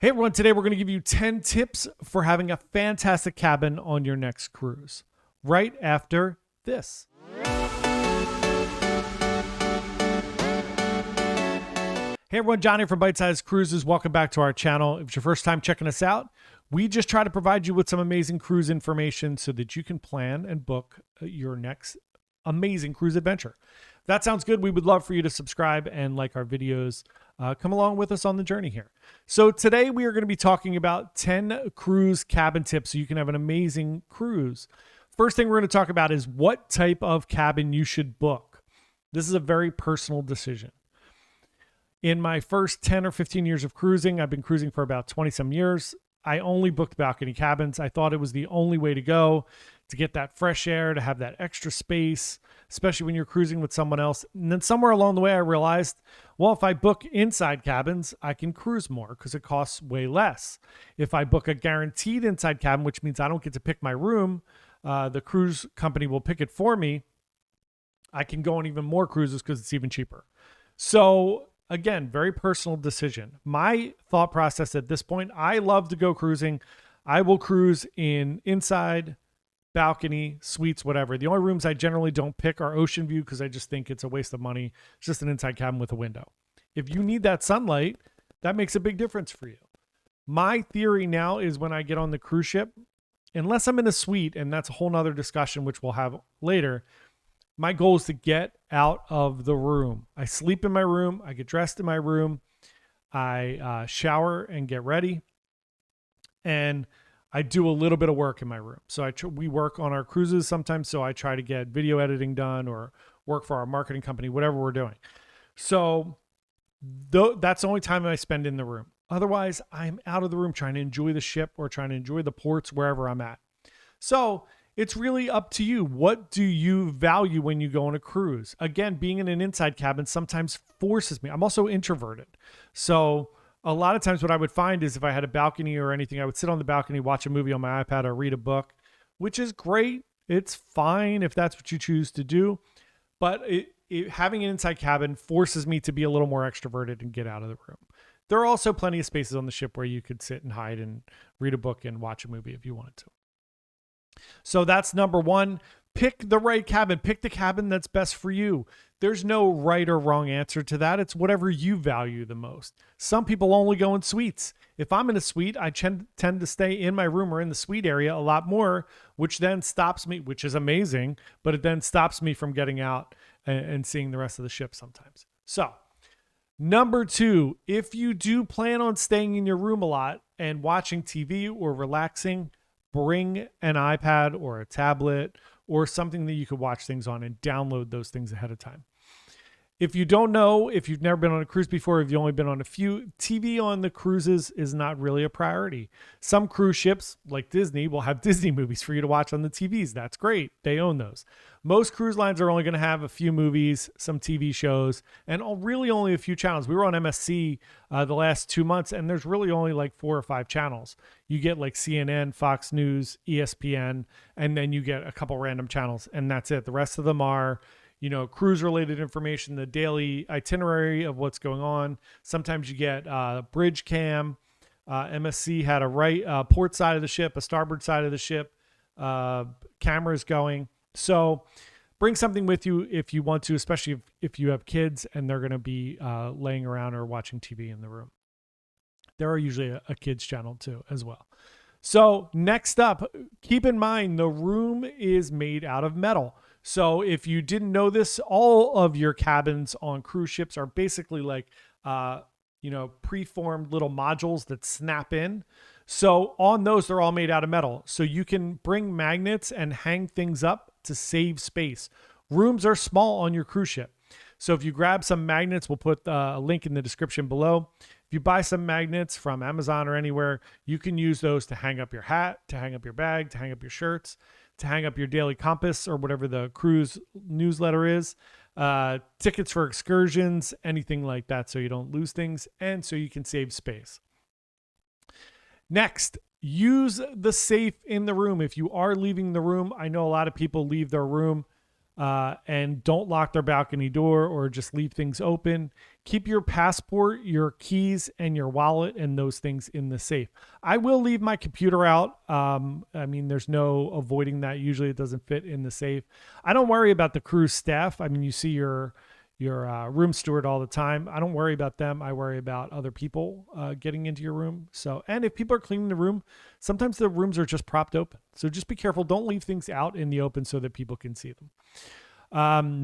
Hey everyone, today we're going to give you 10 tips for having a fantastic cabin on your next cruise. Right after this. Hey everyone, John here from Bite Size Cruises. Welcome back to our channel. If it's your first time checking us out, we just try to provide you with some amazing cruise information so that you can plan and book your next amazing cruise adventure. If that sounds good, we would love for you to subscribe and like our videos. Come along with us on the journey here. So today we are going to be talking about 10 cruise cabin tips so you can have an amazing cruise. First thing we're going to talk about is what type of cabin you should book. This is a very personal decision. In my first 10 or 15 years of cruising, I've been cruising for about 20 some years. I only booked balcony cabins. I thought it was the only way to go to get that fresh air, to have that extra space, especially when you're cruising with someone else. And then somewhere along the way, I realized, well, if I book inside cabins, I can cruise more because it costs way less. If I book a guaranteed inside cabin, which means I don't get to pick my room, the cruise company will pick it for me. I can go on even more cruises because it's even cheaper. So again, very personal decision. My thought process at this point, I love to go cruising. I will cruise in inside, balcony, suites, whatever. The only rooms I generally don't pick are ocean view because I just think it's a waste of money. It's just an inside cabin with a window. If you need that sunlight, that makes a big difference for you. My theory now is when I get on the cruise ship, unless I'm in a suite, and that's a whole nother discussion, which we'll have later, my goal is to get out of the room. I sleep in my room. I get dressed in my room. I shower and get ready. And I do a little bit of work in my room. So we work on our cruises sometimes. So I try to get video editing done or work for our marketing company, whatever we're doing. So that's the only time I spend in the room. Otherwise, I'm out of the room trying to enjoy the ship or trying to enjoy the ports wherever I'm at. So it's really up to you. What do you value when you go on a cruise? Again, being in an inside cabin sometimes forces me. I'm also introverted. So a lot of times what I would find is if I had a balcony or anything, I would sit on the balcony, watch a movie on my iPad or read a book, which is great. It's fine if that's what you choose to do. But having an inside cabin forces me to be a little more extroverted and get out of the room. There are also plenty of spaces on the ship where you could sit and hide and read a book and watch a movie if you wanted to. So that's number one. Pick the right cabin. Pick the cabin that's best for you. There's no right or wrong answer to that. It's whatever you value the most. Some people only go in suites. If I'm in a suite, I tend to stay in my room or in the suite area a lot more, which then stops me, which is amazing, but it then stops me from getting out and seeing the rest of the ship sometimes. So number two, if you do plan on staying in your room a lot and watching TV or relaxing, bring an iPad or a tablet or something that you could watch things on and download those things ahead of time. If you don't know, if you've never been on a cruise before, if you've only been on a few, TV on the cruises is not really a priority. Some cruise ships, like Disney, will have Disney movies for you to watch on the TVs. That's great. They own those. Most cruise lines are only going to have a few movies, some TV shows, and really only a few channels. We were on MSC the last 2 months, and there's really only like 4 or 5 channels. You get like CNN, Fox News, ESPN, and then you get a couple random channels, and that's it. The rest of them are cruise-related information, the daily itinerary of what's going on. Sometimes you get bridge cam. MSC had a port side of the ship, a starboard side of the ship, cameras going. So bring something with you if you want to, especially if you have kids and they're going to be laying around or watching TV in the room. There are usually a kids channel too as well. So next up, keep in mind the room is made out of metal. So if you didn't know this, all of your cabins on cruise ships are basically like, preformed little modules that snap in. So on those, they're all made out of metal. So you can bring magnets and hang things up to save space. Rooms are small on your cruise ship. So if you grab some magnets, we'll put a link in the description below. If you buy some magnets from Amazon or anywhere, you can use those to hang up your hat, to hang up your bag, to hang up your shirts, to hang up your daily compass or whatever the cruise newsletter is, tickets for excursions, anything like that, so you don't lose things and so you can save space. Next, use the safe in the room. If you are leaving the room, I know a lot of people leave their room And don't lock their balcony door or just leave things open. Keep your passport, your keys, and your wallet and those things in the safe. I will leave my computer out. I mean, there's no avoiding that. Usually it doesn't fit in the safe. I don't worry about the cruise staff. I mean, you see your room steward all the time. I don't worry about them. I worry about other people getting into your room. So, and if people are cleaning the room, sometimes the rooms are just propped open. So just be careful. Don't leave things out in the open so that people can see them.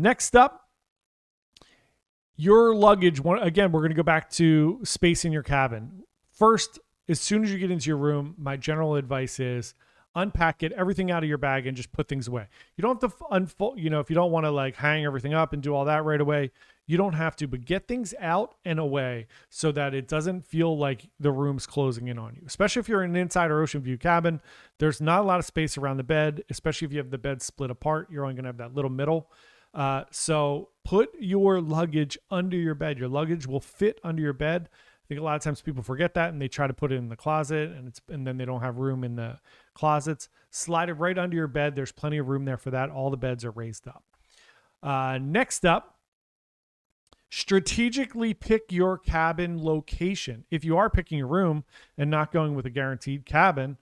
Next up, your luggage. Again, we're going to go back to space in your cabin. First, as soon as you get into your room, my general advice is unpack it, everything out of your bag, and just put things away. You don't have to unfold, if you don't want to like hang everything up and do all that right away, you don't have to, but get things out and away so that it doesn't feel like the room's closing in on you. Especially if you're in an inside or ocean view cabin, there's not a lot of space around the bed, especially if you have the bed split apart. You're only going to have that little middle. So put your luggage under your bed. Your luggage will fit under your bed. I think a lot of times people forget that and they try to put it in the closet and then they don't have room in the closets. Slide it right under your bed. There's plenty of room there for that. All the beds are raised up. Next up, strategically pick your cabin location. If you are picking a room and not going with a guaranteed cabin,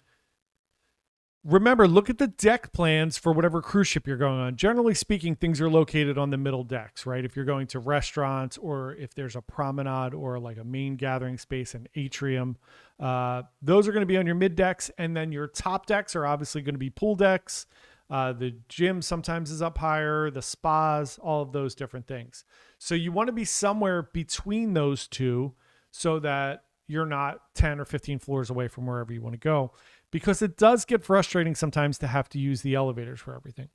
remember, look at the deck plans for whatever cruise ship you're going on. Generally speaking, things are located on the middle decks, right? If you're going to restaurants or if there's a promenade or like a main gathering space, an atrium, those are going to be on your mid decks. And then your top decks are obviously going to be pool decks. The gym sometimes is up higher, the spas, all of those different things. So you want to be somewhere between those two so that you're not 10 or 15 floors away from wherever you want to go. Because it does get frustrating sometimes to have to use the elevators for everything.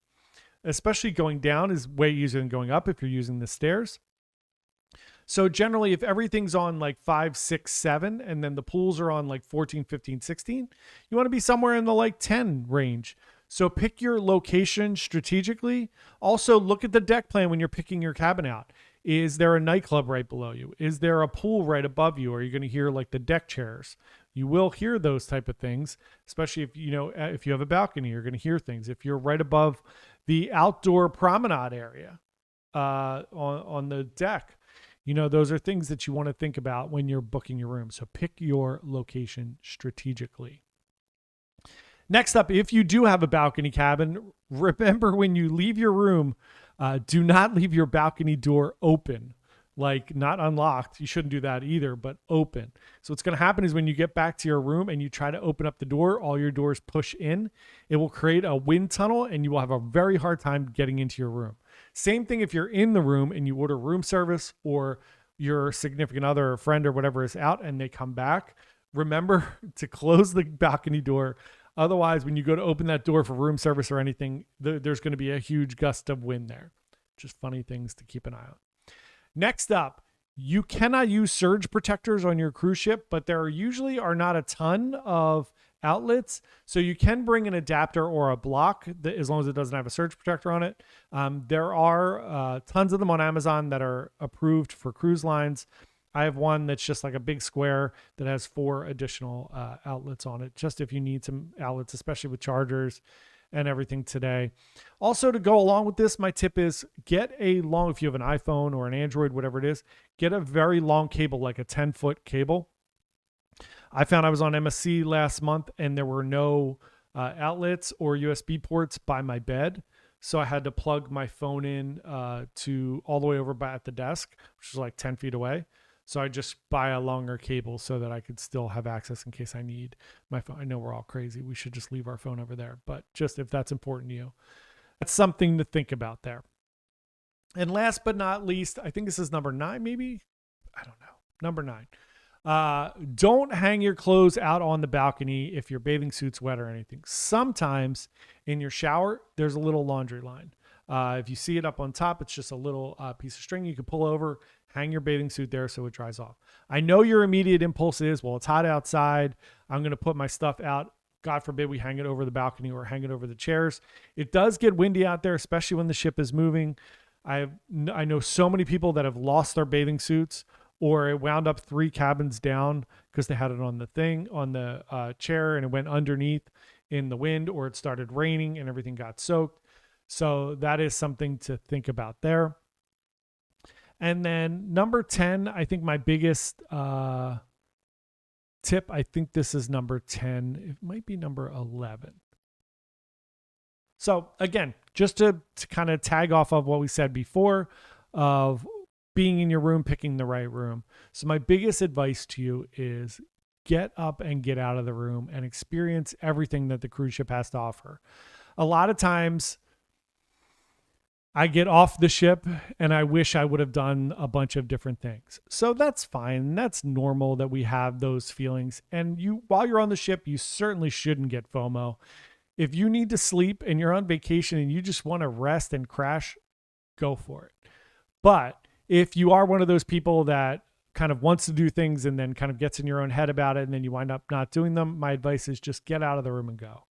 Especially going down is way easier than going up if you're using the stairs. So generally, if everything's on like 5, 6, 7, and then the pools are on like 14, 15, 16, you want to be somewhere in the like 10 range. So pick your location strategically. Also, look at the deck plan when you're picking your cabin out. Is there a nightclub right below you? Is there a pool right above you? Are you going to hear like the deck chairs? You will hear those type of things, especially if if you have a balcony, you're going to hear things. If you're right above the outdoor promenade area on the deck, those are things that you want to think about when you're booking your room. So pick your location strategically. Next up, if you do have a balcony cabin, remember when you leave your room, do not leave your balcony door open. Like not unlocked. You shouldn't do that either, but open. So what's going to happen is when you get back to your room and you try to open up the door, all your doors push in. It will create a wind tunnel and you will have a very hard time getting into your room. Same thing if you're in the room and you order room service or your significant other or friend or whatever is out and they come back. Remember to close the balcony door. Otherwise, when you go to open that door for room service or anything, there's going to be a huge gust of wind there. Just funny things to keep an eye on. Next up, you cannot use surge protectors on your cruise ship, but there usually are not a ton of outlets. So you can bring an adapter or a block as long as it doesn't have a surge protector on it. There are tons of them on Amazon that are approved for cruise lines. I have one that's just like a big square that has 4 additional outlets on it, just if you need some outlets, especially with chargers and everything today. Also, to go along with this, my tip is get if you have an iPhone or an Android, whatever it is, get a very long cable, like a 10-foot cable. I found I was on MSC last month and there were no outlets or USB ports by my bed. So I had to plug my phone in to all the way over at the desk, which is like 10 feet away. So I just buy a longer cable so that I could still have access in case I need my phone. I know we're all crazy. We should just leave our phone over there. But just if that's important to you, that's something to think about there. And last but not least, I think this is number 9, maybe. I don't know. Number 9. Don't hang your clothes out on the balcony if your bathing suit's wet or anything. Sometimes in your shower, there's a little laundry line. If you see it up on top, it's just a little piece of string you can pull over, hang your bathing suit there so it dries off. I know your immediate impulse is, well, it's hot outside. I'm going to put my stuff out. God forbid we hang it over the balcony or hang it over the chairs. It does get windy out there, especially when the ship is moving. I know so many people that have lost their bathing suits, or it wound up 3 cabins down because they had it on the chair and it went underneath in the wind, or it started raining and everything got soaked. So that is something to think about there. And then number 10, I think my biggest tip, I think this is number 10. It might be number 11. So again, just to kind of tag off of what we said before of being in your room, picking the right room. So my biggest advice to you is get up and get out of the room and experience everything that the cruise ship has to offer. A lot of times I get off the ship and I wish I would have done a bunch of different things. So that's fine. That's normal that we have those feelings. And while you're on the ship, you certainly shouldn't get FOMO. If you need to sleep and you're on vacation and you just want to rest and crash, go for it. But if you are one of those people that kind of wants to do things and then kind of gets in your own head about it and then you wind up not doing them, my advice is just get out of the room and go.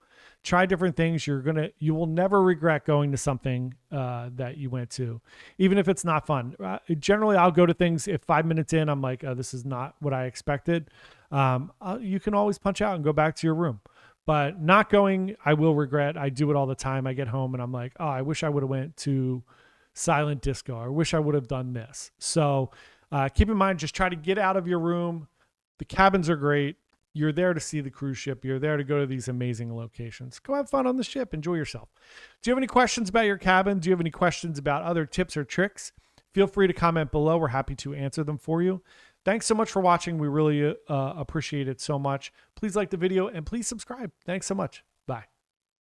Try different things. You will never regret going to something that you went to, even if it's not fun. Generally, I'll go to things if 5 minutes in, I'm like, oh, this is not what I expected. You can always punch out and go back to your room. But not going, I will regret. I do it all the time. I get home and I'm like, oh, I wish I would have went to silent disco. I wish I would have done this. So keep in mind, just try to get out of your room. The cabins are great. You're there to see the cruise ship. You're there to go to these amazing locations. Go have fun on the ship. Enjoy yourself. Do you have any questions about your cabin? Do you have any questions about other tips or tricks? Feel free to comment below. We're happy to answer them for you. Thanks so much for watching. We really appreciate it so much. Please like the video and please subscribe. Thanks so much.